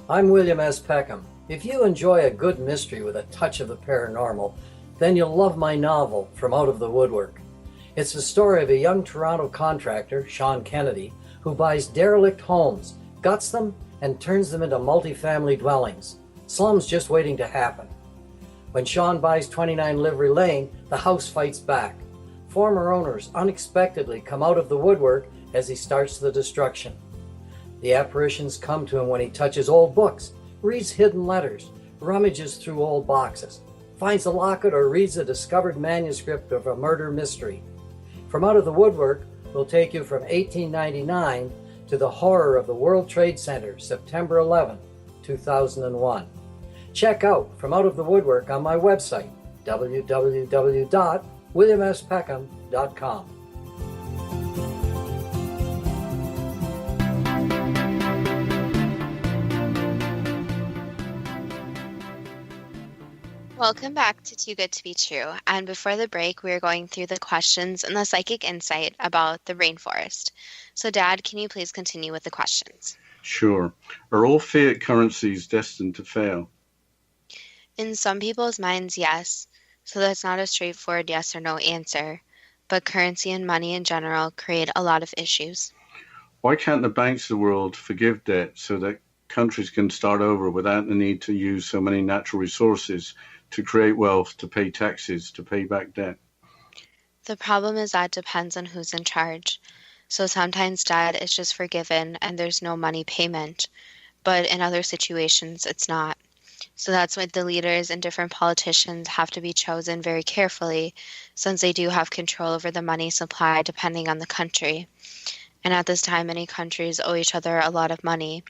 I'm William S. Peckham. If you enjoy a good mystery with a touch of the paranormal, then you'll love my novel, From Out of the Woodwork. It's the story of a young Toronto contractor, Sean Kennedy, who buys derelict homes, guts them, and turns them into multi-family dwellings. Slums just waiting to happen. When Sean buys 29 Livery Lane, the house fights back. Former owners unexpectedly come out of the woodwork as he starts the destruction. The apparitions come to him when he touches old books, reads hidden letters, rummages through old boxes, finds a locket, or reads a discovered manuscript of a murder mystery. From Out of the Woodwork will take you from 1899 to the horror of the World Trade Center, September 11, 2001. Check out From Out of the Woodwork on my website, www.williamspeckham.com. Welcome back to Too Good to Be True. And before the break, we were going through the questions and the psychic insight about the rainforest. So, Dad, can you please continue with the questions? Sure. Are all fiat currencies destined to fail? In some people's minds, yes. So that's not a straightforward yes or no answer. But currency and money in general create a lot of issues. Why can't the banks of the world forgive debt so that countries can start over without the need to use so many natural resources to create wealth, to pay taxes, to pay back debt? The problem is that depends on who's in charge. So sometimes debt is just forgiven and there's no money payment. But in other situations, it's not. So that's why the leaders and different politicians have to be chosen very carefully, since they do have control over the money supply depending on the country. And at this time, many countries owe each other a lot of money.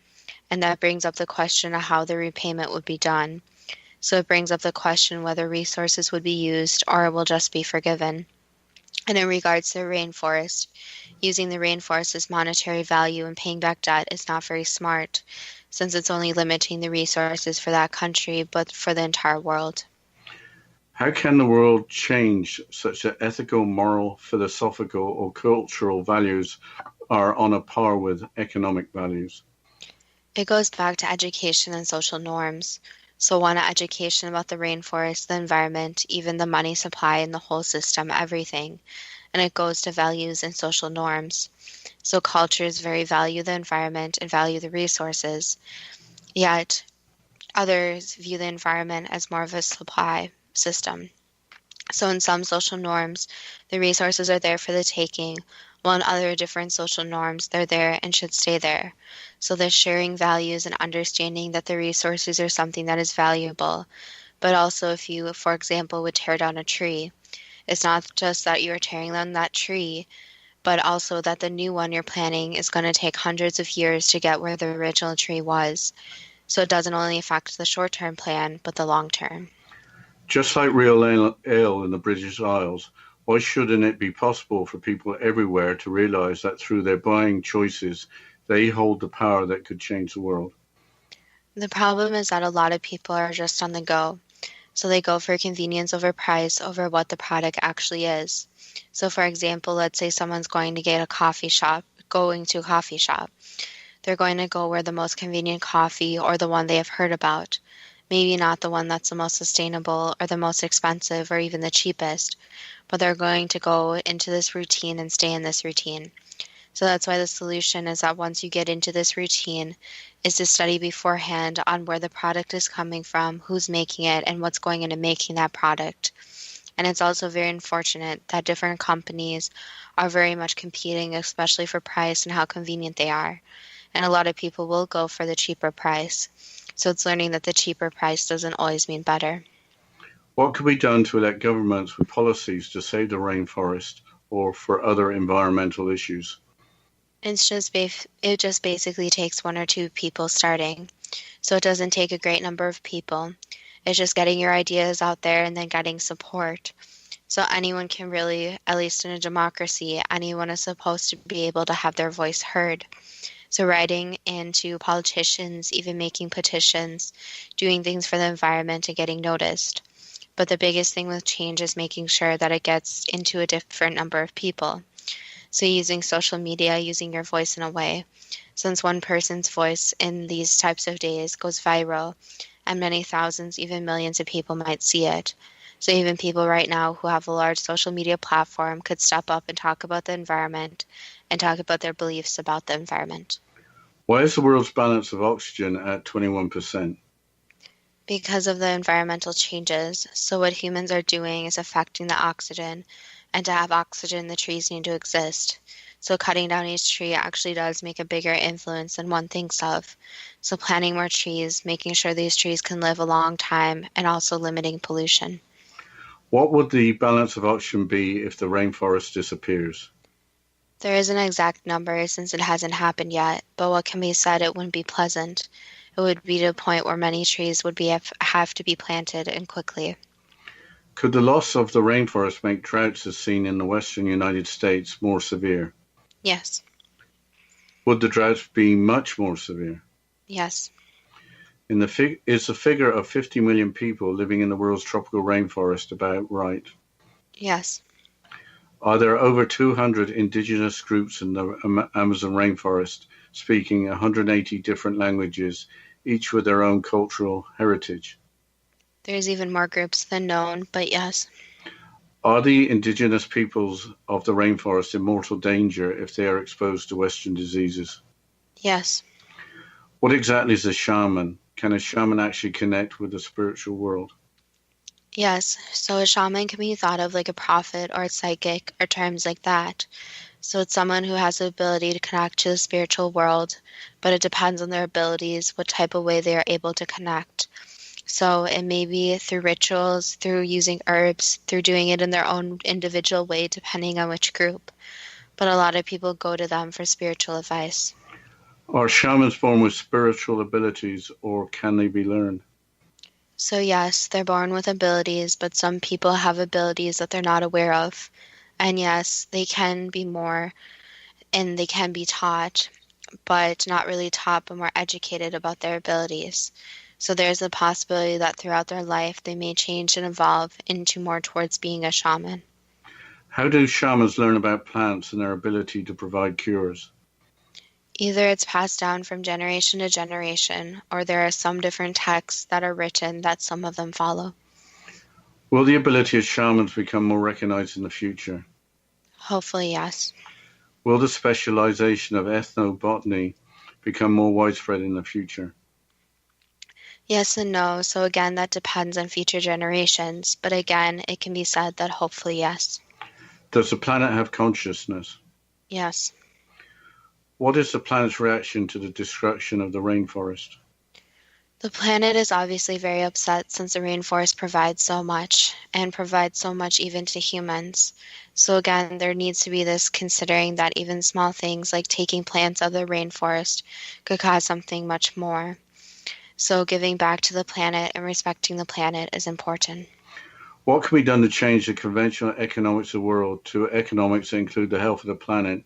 And that brings up the question of how the repayment would be done. So it brings up the question whether resources would be used or it will just be forgiven. And in regards to the rainforest, using the rainforest as monetary value and paying back debt is not very smart, since it's only limiting the resources for that country, but for the entire world. How can the world change such that ethical, moral, philosophical, or cultural values are on a par with economic values? It goes back to education and social norms. So one, education about the rainforest, the environment, even the money supply and the whole system, everything. And it goes to values and social norms. So cultures very value the environment and value the resources, yet others view the environment as more of a supply system. So in some social norms, the resources are there for the taking, while in other different social norms, they're there and should stay there. So they're sharing values and understanding that the resources are something that is valuable. But also if you, for example, would tear down a tree, it's not just that you're tearing down that tree, but also that the new one you're planting is going to take hundreds of years to get where the original tree was. So it doesn't only affect the short-term plan, but the long-term. Just like real ale in the British Isles, why shouldn't it be possible for people everywhere to realize that through their buying choices, they hold the power that could change the world? The problem is that a lot of people are just on the go. So they go for convenience over price over what the product actually is. So for example, let's say someone's going to a coffee shop. They're going to go where the most convenient coffee or the one they have heard about. Maybe not the one that's the most sustainable or the most expensive or even the cheapest, but they're going to go into this routine and stay in this routine. So that's why the solution is that once you get into this routine, is to study beforehand on where the product is coming from, who's making it, and what's going into making that product. And it's also very unfortunate that different companies are very much competing, especially for price and how convenient they are. And a lot of people will go for the cheaper price. So it's learning that the cheaper price doesn't always mean better. What could be done to elect governments with policies to save the rainforest or for other environmental issues? It just basically takes one or two people starting. So it doesn't take a great number of people. It's just getting your ideas out there and then getting support. So anyone can really, at least in a democracy, anyone is supposed to be able to have their voice heard. So writing into politicians, even making petitions, doing things for the environment and getting noticed. But the biggest thing with change is making sure that it gets into a different number of people. So using social media, using your voice in a way. Since one person's voice in these types of days goes viral, and many thousands, even millions of people might see it. So even people right now who have a large social media platform could step up and talk about the environment and talk about their beliefs about the environment. Why is the world's balance of oxygen at 21%? Because of the environmental changes. So what humans are doing is affecting the oxygen, and to have oxygen, the trees need to exist. So cutting down each tree actually does make a bigger influence than one thinks of. So planting more trees, making sure these trees can live a long time, and also limiting pollution. What would the balance of oxygen be if the rainforest disappears? There isn't an exact number since it hasn't happened yet, but what can be said, it wouldn't be pleasant. It would be to a point where many trees would have to be planted, and quickly. Could the loss of the rainforest make droughts as seen in the western United States more severe? Yes. Would the droughts be much more severe? Yes. Is the figure of 50 million people living in the world's tropical rainforest about right? Yes. Are there over 200 indigenous groups in the Amazon rainforest speaking 180 different languages, each with their own cultural heritage? There's even more groups than known, but yes. Are the indigenous peoples of the rainforest in mortal danger if they are exposed to Western diseases? Yes. What exactly is a shaman? Can a shaman actually connect with the spiritual world? Yes. So a shaman can be thought of like a prophet or a psychic or terms like that. So it's someone who has the ability to connect to the spiritual world, but it depends on their abilities, what type of way they are able to connect. So it may be through rituals, through using herbs, through doing it in their own individual way, depending on which group. But a lot of people go to them for spiritual advice. Are shamans born with spiritual abilities, or can they be learned? So yes, they're born with abilities, but some people have abilities that they're not aware of. And yes, they can be more, and they can be taught, but not really taught, but more educated about their abilities. So there's a possibility that throughout their life they may change and evolve into more towards being a shaman. How do shamans learn about plants and their ability to provide cures? Either it's passed down from generation to generation, or there are some different texts that are written that some of them follow. Will the ability of shamans become more recognized in the future? Hopefully, yes. Will the specialization of ethnobotany become more widespread in the future? Yes and no. So again, that depends on future generations. But again, it can be said that hopefully, yes. Does the planet have consciousness? Yes. What is the planet's reaction to the destruction of the rainforest? The planet is obviously very upset since the rainforest provides so much, and provides so much even to humans. So again, there needs to be this considering that even small things like taking plants out of the rainforest could cause something much more. So giving back to the planet and respecting the planet is important. What can be done to change the conventional economics of the world to economics that include the health of the planet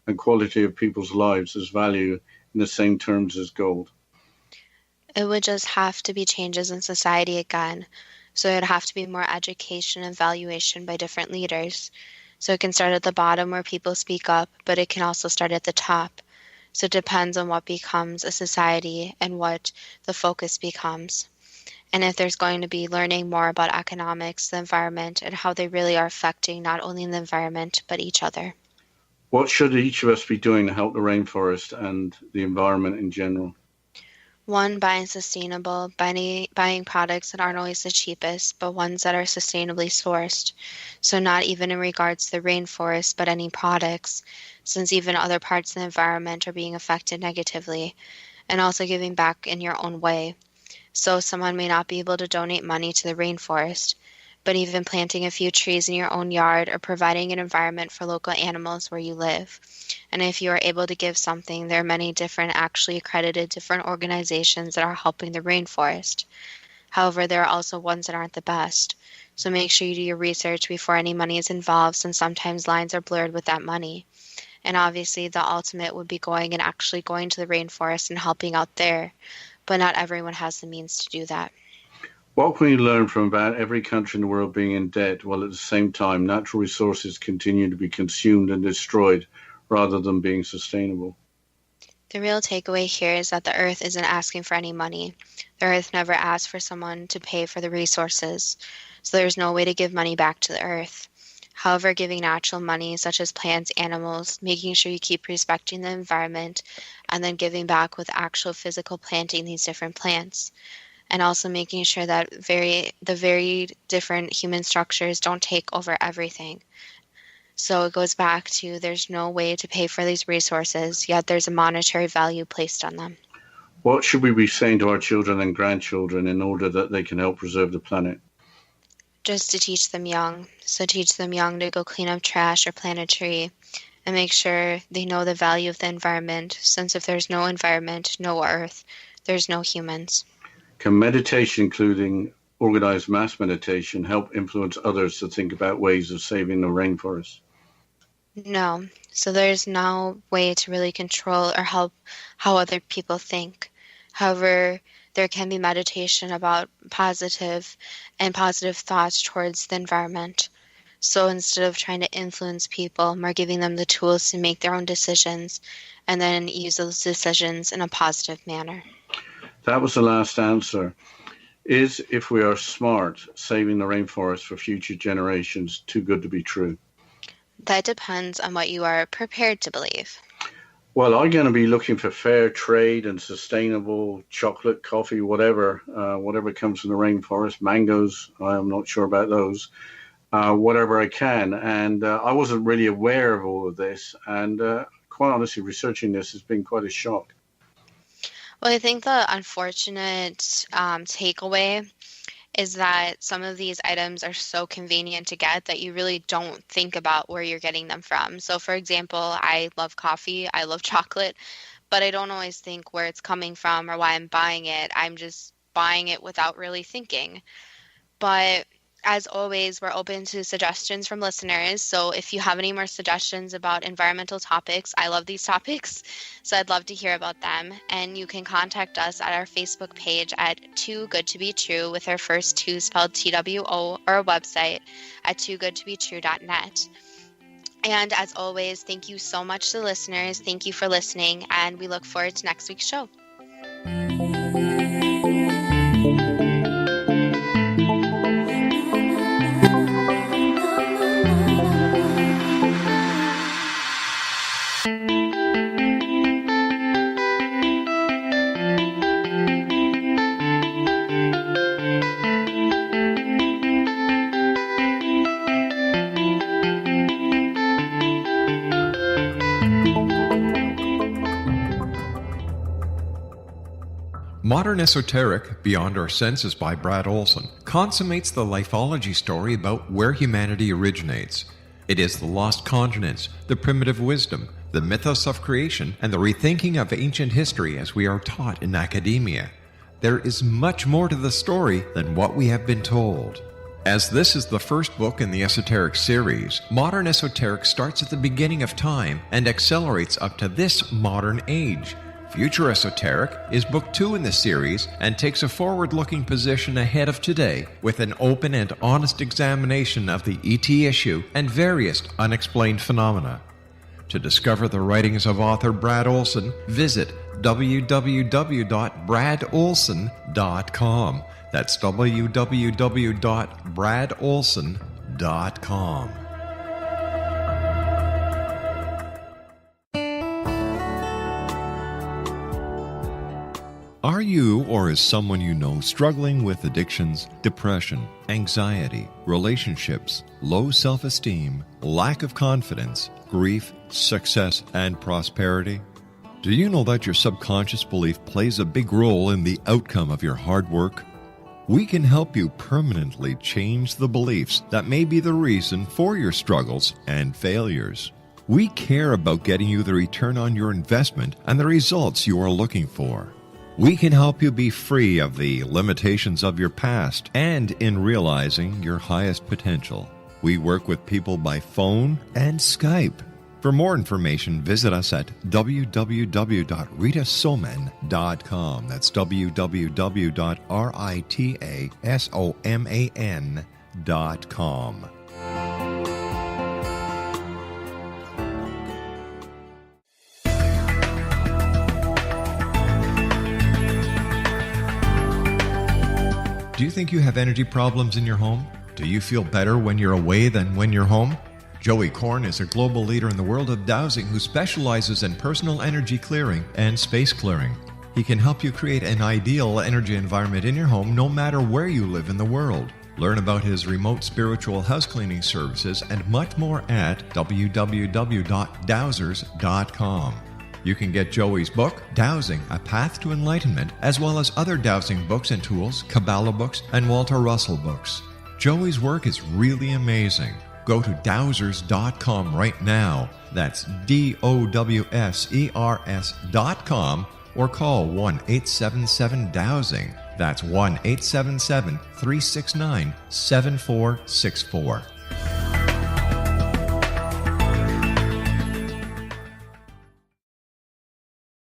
and quality of people's lives as value in the same terms as gold? It would just have to be changes in society again. So it would have to be more education and evaluation by different leaders. So it can start at the bottom where people speak up, but it can also start at the top. So it depends on what becomes a society and what the focus becomes. And if there's going to be learning more about economics, the environment, and how they really are affecting not only the environment, but each other. What should each of us be doing to help the rainforest and the environment in general? One, buying sustainable, buying products that aren't always the cheapest, but ones that are sustainably sourced. So not even in regards to the rainforest, but any products, since even other parts of the environment are being affected negatively. And also giving back in your own way. So someone may not be able to donate money to the rainforest, but even planting a few trees in your own yard or providing an environment for local animals where you live. And if you are able to give something, there are many different actually accredited different organizations that are helping the rainforest. However, there are also ones that aren't the best. So make sure you do your research before any money is involved, since sometimes lines are blurred with that money. And obviously the ultimate would be going and actually going to the rainforest and helping out there. But not everyone has the means to do that. What can we learn from about every country in the world being in debt while at the same time natural resources continue to be consumed and destroyed rather than being sustainable? The real takeaway here is that the Earth isn't asking for any money. The Earth never asked for someone to pay for the resources, so there's no way to give money back to the Earth. However, giving natural money such as plants, animals, making sure you keep respecting the environment, and then giving back with actual physical planting these different plants. And also making sure that the very different human structures don't take over everything. So it goes back to there's no way to pay for these resources, yet there's a monetary value placed on them. What should we be saying to our children and grandchildren in order that they can help preserve the planet? Just to teach them young. So teach them young to go clean up trash or plant a tree, and make sure they know the value of the environment, since if there's no environment, no earth, there's no humans. Can meditation, including organized mass meditation, help influence others to think about ways of saving the rainforest? No. So there's no way to really control or help how other people think. However, there can be meditation about positive thoughts towards the environment. So instead of trying to influence people, we're giving them the tools to make their own decisions and then use those decisions in a positive manner. That was the last answer. Is, if we are smart, saving the rainforest for future generations too good to be true? That depends on what you are prepared to believe. Well, I'm going to be looking for fair trade and sustainable chocolate, coffee, whatever comes from the rainforest. Mangoes, I'm not sure about those. Whatever I can. And I wasn't really aware of all of this. And quite honestly, researching this has been quite a shock. Well, I think the unfortunate takeaway is that some of these items are so convenient to get that you really don't think about where you're getting them from. So, for example, I love coffee, I love chocolate, but I don't always think where it's coming from or why I'm buying it. I'm just buying it without really thinking. But as always, we're open to suggestions from listeners. So if you have any more suggestions about environmental topics, I love these topics, so I'd love to hear about them. And you can contact us at our Facebook page at Too Good to Be True, with our first two spelled TWO, or our website at toogoodtobetrue.net. And as always, thank you so much to listeners. Thank you for listening, and we look forward to next week's show. Modern Esoteric, Beyond Our Senses by Brad Olson, consummates the lifeology story about where humanity originates. It is the lost continents, the primitive wisdom, the mythos of creation, and the rethinking of ancient history as we are taught in academia. There is much more to the story than what we have been told. As this is the first book in the Esoteric series, Modern Esoteric starts at the beginning of time and accelerates up to this modern age. Future Esoteric is book 2 in the series and takes a forward-looking position ahead of today with an open and honest examination of the ET issue and various unexplained phenomena. To discover the writings of author Brad Olson, visit www.bradolson.com. That's www.bradolson.com. Are you or is someone you know struggling with addictions, depression, anxiety, relationships, low self-esteem, lack of confidence, grief, success, and prosperity? Do you know that your subconscious belief plays a big role in the outcome of your hard work? We can help you permanently change the beliefs that may be the reason for your struggles and failures. We care about getting you the return on your investment and the results you are looking for. We can help you be free of the limitations of your past and in realizing your highest potential. We work with people by phone and Skype. For more information, visit us at www.ritasoman.com. That's www.ritasoman.com. Do you think you have energy problems in your home? Do you feel better when you're away than when you're home? Joey Korn is a global leader in the world of dowsing who specializes in personal energy clearing and space clearing. He can help you create an ideal energy environment in your home no matter where you live in the world. Learn about his remote spiritual house cleaning services and much more at www.dowsers.com. You can get Joey's book, Dowsing, A Path to Enlightenment, as well as other dowsing books and tools, Kabbalah books, and Walter Russell books. Joey's work is really amazing. Go to dowsers.com right now. That's DOWSERS.com, or call 1-877-DOWSING. That's 1-877-369-7464.